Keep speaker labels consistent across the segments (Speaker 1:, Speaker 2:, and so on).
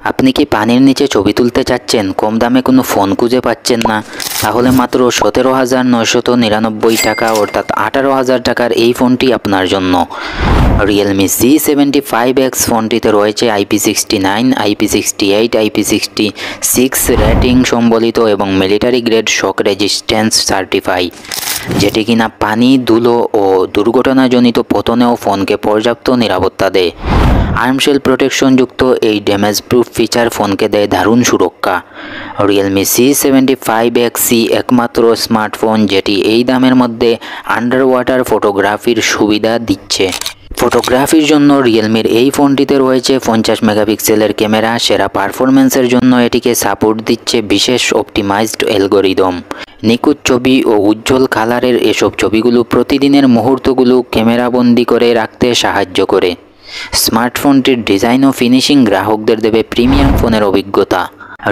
Speaker 1: আপনি কি পানির নিচে ছবি তুলতে চাচ্ছেন, কম দামে কোনো ফোন খুঁজে পাচ্ছেন না? তাহলে মাত্র 17,999 টাকা অর্থাৎ 18,000 টাকার এই ফোনটি আপনার জন্য। রিয়েলমি C75X ফোনটিতে রয়েছে IP69, IP68, IP66 রেটিং সম্বলিত এবং মিলিটারি গ্রেড শক রেজিস্ট্যান্স সার্টিফাই, যেটি কিনা পানি, ধুলো ও দুর্ঘটনাজনিত পতনেও ফোনকে পর্যাপ্ত নিরাপত্তা দেয়। আর্মশেল প্রোটেকশন যুক্ত এই ড্যামেজ প্রুফ ফিচার ফোনকে দেয় দারুণ সুরক্ষা। রিয়েলমি C75X একমাত্র স্মার্টফোন যেটি এই দামের মধ্যে আন্ডার ওয়াটার ফটোগ্রাফির সুবিধা দিচ্ছে। ফটোগ্রাফির জন্য রিয়েলমির এই ফোনটিতে রয়েছে 50 মেগাপিক্সেলের ক্যামেরা। সেরা পারফরমেন্সের জন্য এটিকে সাপোর্ট দিচ্ছে বিশেষ অপটিমাইজড অ্যালগরিদম। নিখুঁত ছবি ও উজ্জ্বল কালারের এসব ছবিগুলো প্রতিদিনের মুহূর্তগুলো ক্যামেরাবন্দি করে রাখতে সাহায্য করে। স্মার্টফোনটির ডিজাইন ও ফিনিশিং গ্রাহকদের দেবে প্রিমিয়াম ফোনের অভিজ্ঞতা।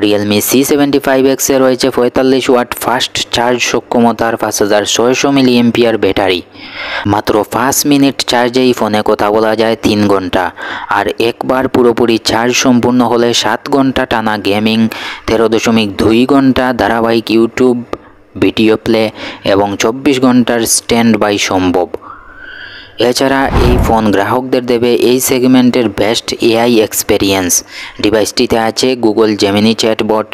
Speaker 1: রিয়েলমি C75X এ রয়েছে 45 ওয়াট ফাস্ট চার্জ সক্ষমতার 5600 mAh ব্যাটারি। মাত্র 5 মিনিট চার্জেই ফোনে কথা বলা যায় 3 ঘন্টা, আর একবার পুরোপুরি চার্জ সম্পূর্ণ হলে 7 ঘন্টা টানা গেমিং, 13.2 ঘন্টা ধারাবাহিক ইউটিউব ভিডিও প্লে এবং 24 ঘন্টার স্ট্যান্ড বাই সম্ভব। এছাড়া এই ফোন গ্রাহকদের দেবে এই সেগমেন্টের বেস্ট এআই এক্সপেরিয়েন্স। ডিভাইসটিতে আছে গুগল জেমিনি চ্যাটবট।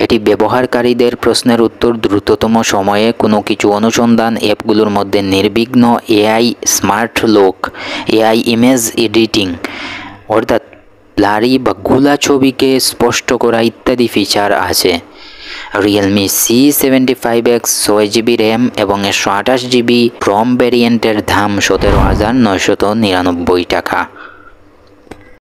Speaker 1: এটি ব্যবহারকারীদের প্রশ্নের উত্তর দ্রুততম সময়ে কোনো কিছু অনুসন্ধান অ্যাপগুলোর মধ্যে নির্বিঘ্ন, AI smart lock, AI image editing অর্থাৎ ব্লারি বা গুলা ছবিকে স্পষ্ট করা ইত্যাদি ফিচার আছে। রিয়েলমি C75X 6GB র্যাম এবং 128GB রম ভ্যারিয়েন্টের দাম 17,999 টাকা।